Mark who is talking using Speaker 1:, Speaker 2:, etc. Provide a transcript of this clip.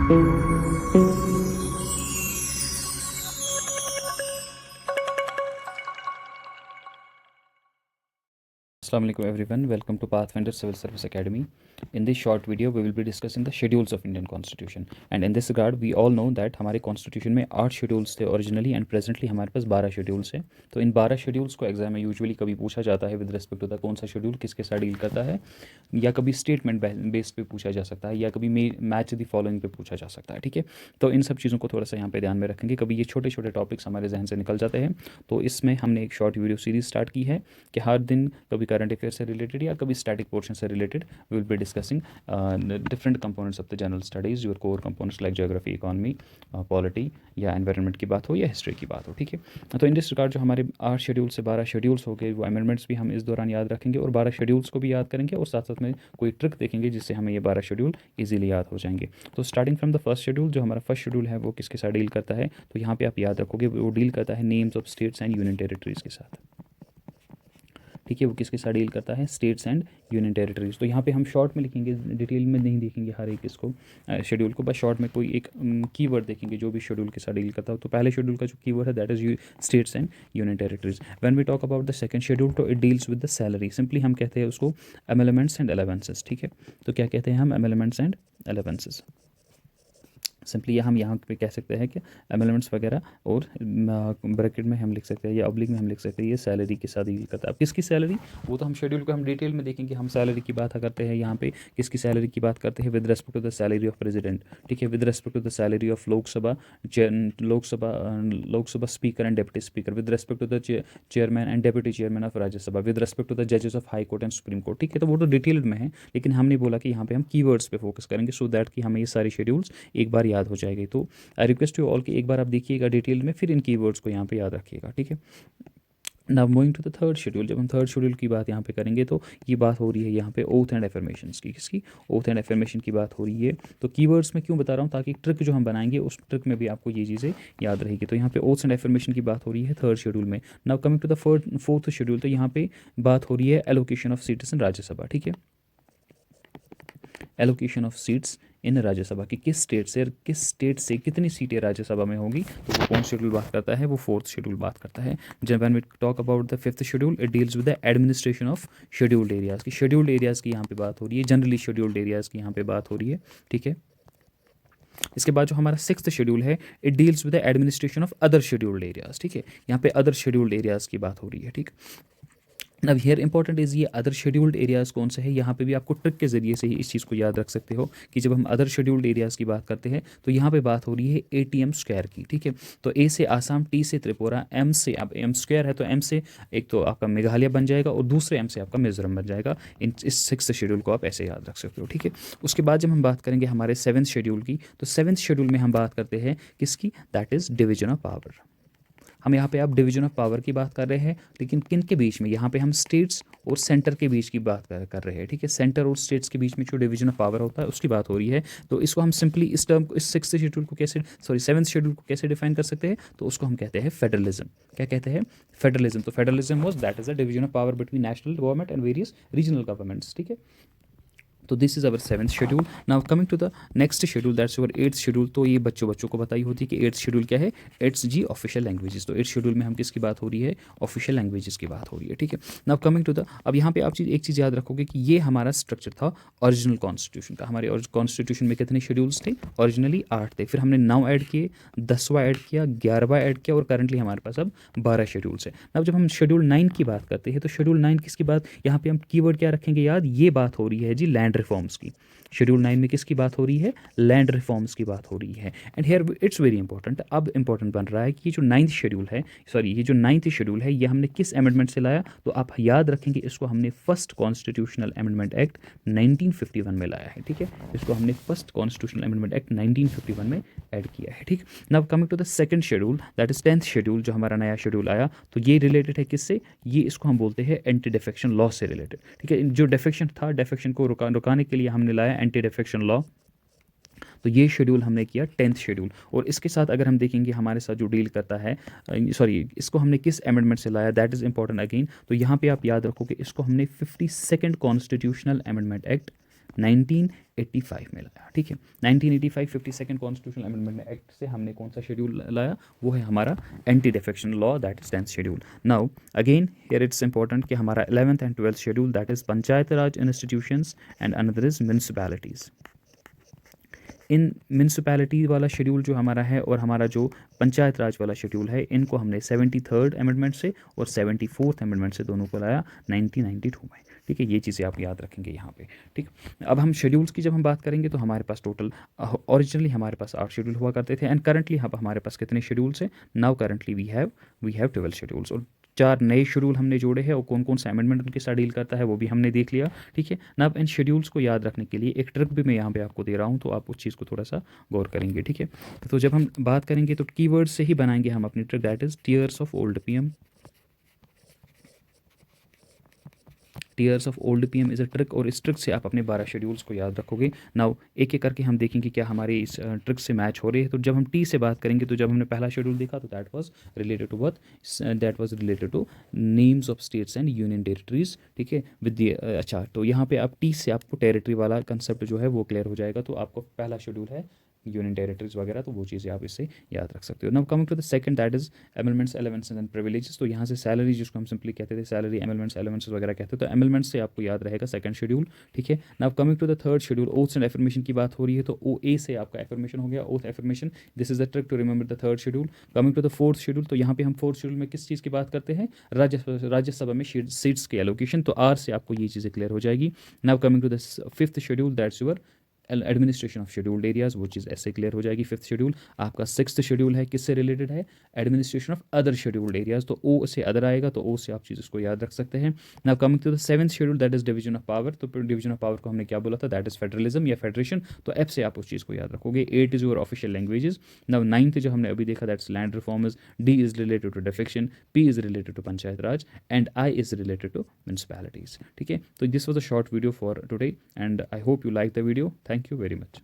Speaker 1: Assalamu alaikum everyone, welcome to Pathfinder Civil Service Academy. In this short video we will be discussing the schedules of Indian Constitution, and in this regard we all know that हमारे Constitution में 8 schedules थे originally and presently हमारे पास 12 schedules हैं. तो इन 12 schedules को exam में usually कभी पूछा जाता है विद रिस्पेक्ट टू द कौन सा शेड्यूल किसके साथ डील करता है, या कभी स्टेटमेंट बेस्ड पे पूछा जा सकता है, या कभी मैच द फॉलोइंग पे पूछा जा सकता है. ठीक है, तो इन सब चीज़ों को थोड़ा सा यहाँ पे ध्यान में रखेंगे. कभी ये छोटे छोटे टॉपिक्स हमारे जहन से निकल जाते हैं, तो इसमें हमने एक शॉर्ट वीडियो सीरीज स्टार्ट की है कि हर दिन कभी करंट अफेयर से रिलेटेड या कभी स्टैटिक पोर्शन से related we will be discussing different components of the general studies, your core components like geography, economy, polity या एनवायरनमेंट की बात हो या हिस्ट्री की बात हो. ठीक है, तो इन दिस रिगार्ड जो हमारे 8 शेड्यूल से 12 शेड्यूल्स हो गए, वो अमेंडमेंट्स भी हम इस दौरान याद रखेंगे और 12 शेड्यूल्स को भी याद करेंगे और साथ साथ में कोई ट्रिक देखेंगे जिससे हमें ये 12 शेड्यूल ईजिली याद हो जाएंगे. तो starting from the first schedule, जो हमारा फर्स्ट शेड्यूल है वो किसके साथ डील करता है, तो यहाँ पे आप याद रखोगे वो डील करता है names of states and union territories के साथ. ठीक है, वो किसके साथ डील करता है, स्टेट्स एंड यूनियन टेरिटरीज. तो यहाँ पे हम शॉर्ट में लिखेंगे, डिटेल में नहीं देखेंगे हर एक इसको शेड्यूल को, बस शॉर्ट में कोई एक कीवर्ड देखेंगे जो भी शेड्यूल के साथ डील करता हो. तो पहले शेड्यूल का जो कीवर्ड है that is states and union territories. When we talk about the second schedule, तो it deals with the salary. Simply हम कहते हैं उसको एमेलमेंट्स एंड अलावेंसेस. ठीक है, तो क्या कहते हैं हम, एमेलमेंट्स एंड अलावेंसेस. सिंपली हम यहाँ पे कह सकते हैं कि एमेलमेंट्स वगैरह, और ब्रैकेट में हम लिख सकते हैं या ऑब्लिक में हम लिख सकते हैं ये सैलरी के साथ डील करता है. अब किसकी सैलरी, वो तो हम शेड्यूल को हम डिटेल में देखेंगे. हम सैलरी की बात करते हैं यहाँ पे, किसकी सैलरी की बात करते हैं, with respect to the salary of president. ठीक है, with respect to the salary of Lok Sabha speaker and deputy speaker, with respect to the chairman and deputy chairman of Rajya Sabha, with respect to the जजेस of high court and supreme court. ठीक है, तो वो तो detailed में है, लेकिन हमने बोला कि यहाँ पे हम कीवर्ड्स पे फोकस करेंगे सो दैट कि हमें ये सारी शेड्यूल्स एक बार याद हो जाएगी. तो आई रिक्वेस्ट यू ऑल कि एक बार आप देखिएगा डिटेल में, फिर इन कीवर्ड्स को यहाँ पे याद रखिएगा. ठीक है, now moving to the third schedule. जब हम थर्ड शेड्यूल की बात यहाँ पे करेंगे तो ये बात हो रही है यहाँ पे ओथ एंड एफर्मेशंस की. किसकी, ओथ एंड एफर्मेशन की बात हो रही है. तो कीवर्ड्स में क्यों बता रहा हूँ, ताकि ट्रिक जो हम बनाएंगे उस ट्रिक में भी आपको ये चीज़ें याद रहेगी. तो यहाँ पे ओथ्स एंड एफर्मेशन की बात हो रही है थर्ड शेड्यूल में. Now coming to the fourth schedule, तो यहाँ पे बात हो रही है allocation of seats in Rajya Sabha. ठीक है, allocation of seats in Rajya Sabha की किस स्टेट से कितनी सीटें राज्यसभा में होगी, तो वो कौन शेड्यूल बात करता है, वो फोर्थ शेड्यूल बात करता है. जब when we talk about the fifth schedule, it deals with the administration of scheduled areas की. शेड्यूल्ड एरियाज़ की यहाँ पे बात हो रही है, जनरली शेड्यूल्ड एरियाज़ की यहाँ पे बात हो रही है. ठीक है, इसके बाद जो हमारा सिक्स्थ शेड्यूल है, it deals with the administration of other scheduled areas. ठीक है, यहाँ पे अदर शेड्यूल्ड एरियाज़ की बात हो रही है. ठीक, अब हियर इंपॉर्टेंट इज़ ये अदर शेड्यूल्ड एरियाज़ कौन से हैं. यहाँ पे भी आपको ट्रिक के ज़रिए से ही इस चीज़ को याद रख सकते हो कि जब हम अदर शेड्यूल्ड एरियाज़ की बात करते हैं तो यहाँ पे बात हो रही है ATM स्क्वायर की. ठीक है, तो A से आसाम, T से त्रिपुरा, M से, अब M स्क्वायर है तो M से एक तो आपका मेघालय बन जाएगा और दूसरे M से आपका मिजोरम बन जाएगा. इस सिक्स्थ शेड्यूल को आप ऐसे याद रख सकते हो. ठीक है, उसके बाद जब हम बात करेंगे हमारे सेवन्थ शेड्यूल की, तो सेवन्थ शेड्यूल में हम बात करते हैं किसकी, that is division of power. हम यहाँ पे आप डिवीजन ऑफ पावर की बात कर रहे हैं, लेकिन किन के बीच में, यहाँ पे हम स्टेट्स और सेंटर के बीच की बात कर रहे हैं. ठीक है, सेंटर और स्टेट्स के बीच में जो डिवीजन ऑफ पावर होता है उसकी बात हो रही है. तो इसको हम सिंपली इस टर्म को, इस सिक्स्थ शेड्यूल को कैसे, सेवन्थ शेड्यूल को कैसे डिफाइन कर सकते हैं, तो उसको हम कहते हैं फेडरलिज्म. क्या कहते हैं, फेडरलिज्म. तो federalism was that is the division of power between national government and various regional governments. ठीक है, तो this is our seventh schedule. Now coming to the next schedule, that's your eighth schedule. तो ये बच्चों को बताई होती है कि एट्थ शेड्यूल क्या है, एट्स जी ऑफिशियल लैंग्वेजेस. तो एट्थ शेड्यूल में हम किसकी बात हो रही है, ऑफिशियल लैंग्वेजेस की बात हो रही है. ठीक है, नाउ कमिंग टू द, अब यहाँ पे आप एक चीज़ याद रखोगे कि ये हमारा स्ट्रक्चर था ओरिजिनल कॉन्स्टिट्यूशन का. हमारे कॉन्स्टिट्यूशन में कितने शेड्यूल्स थे, ओरिजिनली 8 थे, फिर हमने 9 ऐड किए, 10वां ऐड किया, 11वां ऐड किया और करंटली हमारे पास अब 12 शेड्यूल्स हैं. अब जब हम शेड्यूल 9 की बात करते हैं तो शेड्यूल 9 किसकी बात, यहाँ पे हम कीवर्ड क्या रखेंगे याद, ये बात हो रही है जी लैंड रिफॉर्म्स की. शेड्यूल 9 में किसकी बात हो रही है, लैंड रिफॉर्म्स की बात हो रही है. And here it's very important, अब इंपॉर्टेंट बन रहा है कि ये जो 9th शेड्यूल है, ये जो 9th शेड्यूल है, ये हमने किस अमेंडमेंट से लाया, तो आप याद रखेंगे इसको हमने फर्स्ट कॉन्स्टिट्यूशनल अमेंडमेंट एक्ट 1951 में लाया है. ठीक है, इसको हमने फर्स्ट कॉन्स्टिट्यूशनल अमेंडमेंट एक्ट 1951 में ऐड किया है. ठीक, now coming to the second schedule, that is 10th schedule. जो हमारा नया शेड्यूल आया तो ये रिलेटेड है किससे, ये इसको हम बोलते हैं एंटी डिफेक्शन लॉ से रिलेटेड. ठीक है, जो डिफेक्शन था, डिफेक्शन को रुकाने के लिए हमने लाया एंटी डिफेक्शन लॉ. तो ये शेड्यूल हमने किया 10th शेड्यूल. और इसके साथ अगर हम देखेंगे हमारे साथ जो डील करता है, इसको हमने किस अमेंडमेंट से लाया, दैट इज़ इंपॉर्टेंट अगेन. तो यहाँ पे आप याद रखो कि इसको हमने 52nd कॉन्स्टिट्यूशनल अमेंडमेंट एक्ट 1985 में लाया, ठीक है। 1985 52nd कॉन्स्टिट्यूशनल अमेंडमेंट एक्ट से हमने कौन सा शेड्यूल लाया, वो है हमारा anti defection law, that is 10th schedule. Now again here it's important कि हमारा 11th and 12th schedule that is panchayat Raj institutions and another is municipalities. In municipality वाला शेड्यूल जो हमारा है और हमारा जो पंचायत राज वाला शेड्यूल है, इनको हमने 73rd अमेंडमेंट से और 74th अमेंडमेंट से दोनों को लाया 1992 में, ठीक है। ये चीज़ें आप याद रखेंगे यहाँ पे, ठीक। अब हम शेड्यूल्स की जब हम बात करेंगे तो हमारे पास टोटल ओरिजिनली हमारे पास 8 शेड्यूल हुआ करते थे, एंड करंटली अब हमारे पास कितने शेड्यूल्स हैं, now currently we have 12 schedules, और 4 नए शेड्यूल हमने जोड़े हैं, और कौन कौन सा अमेंडमेंट उनके साथ डील करता है वो भी हमने देख लिया, ठीक है ना। अब इन शेड्यूल्स को याद रखने के लिए एक ट्रिक भी मैं यहाँ पे आपको दे रहा हूँ, तो आप उस चीज़ को थोड़ा सा गौर करेंगे, ठीक है। तो जब हम बात करेंगे तो कीवर्ड से ही बनाएंगे हम अपनी trick, that is tears of old PM. Tears of old PM is a trick, और इस ट्रिक से आप अपने 12 शेड्यूल्स को याद रखोगे। नाउ एक एक करके हम देखेंगे क्या हमारे इस ट्रिक से मैच हो रही है। तो जब हम टी से बात करेंगे, तो जब हमने पहला शेड्यूल देखा तो that was related to what, that was related to names of states and union territories, ठीक है विद द अच्छा, तो यहाँ पे आप टी से आपको टेरिटरी वाला कंसेप्ट जो है वो क्लियर हो जाएगा। तो आपको पहला शेड्यूल है यूनियन टेरिटरीज वगैरह, तो वो चीज़ें आप इससे याद रख सकते हो। Now coming to the second that is amendments, elements and privileges. तो यहाँ से सैलरी जिसको हम सिंपली कहते थे, सैलरी एमेंडमेंट्स एलिमेंट्स वगैरह कहते थे, तो एमेंडमेंट्स से आपको याद रहेगा सेकंड शेड्यूल, ठीक है। Now coming to the third schedule, oaths and affirmation की बात हो रही है, तो ओ ए से आपका एफर्मेशन हो गया, oath affirmation, this is the trick to remember the third schedule. Coming to the fourth schedule, तो यहाँ पे हम फोर्थ शेड्यूल में किस चीज़ की बात करते हैं, राज्यसभा में सीट्स की एलोकेशन, तो आर से आपको ये चीज़ें क्लियर हो जाएगी। Now coming to the fifth schedule, that's your administration of scheduled areas, वो चीज़ ऐसे क्लियर हो जाएगी। फिफ्थ शेड्यूल आपका सिक्स्थ शेड्यूल है, किससे रिलेटेड है, administration of other scheduled areas, तो ओ से अदर आएगा, तो ओ से आप चीज़ इसको याद रख सकते हैं। Now coming to the seventh schedule, that is division of power, तो डिवीजन ऑफ पावर को हमने क्या बोला था, दैट इज फेडरलिज्म या फेडरेशन, तो एफ से आप उस चीज़ को याद रखोगे। 8 is your official languages. Now 9th जो हमने अभी देखा, that's land reformers, D is related to defection, P is related to panchayat raj, and I is related to municipalities, ठीक है। तो this was a short video for today, and I hope you like the video, thank you very much.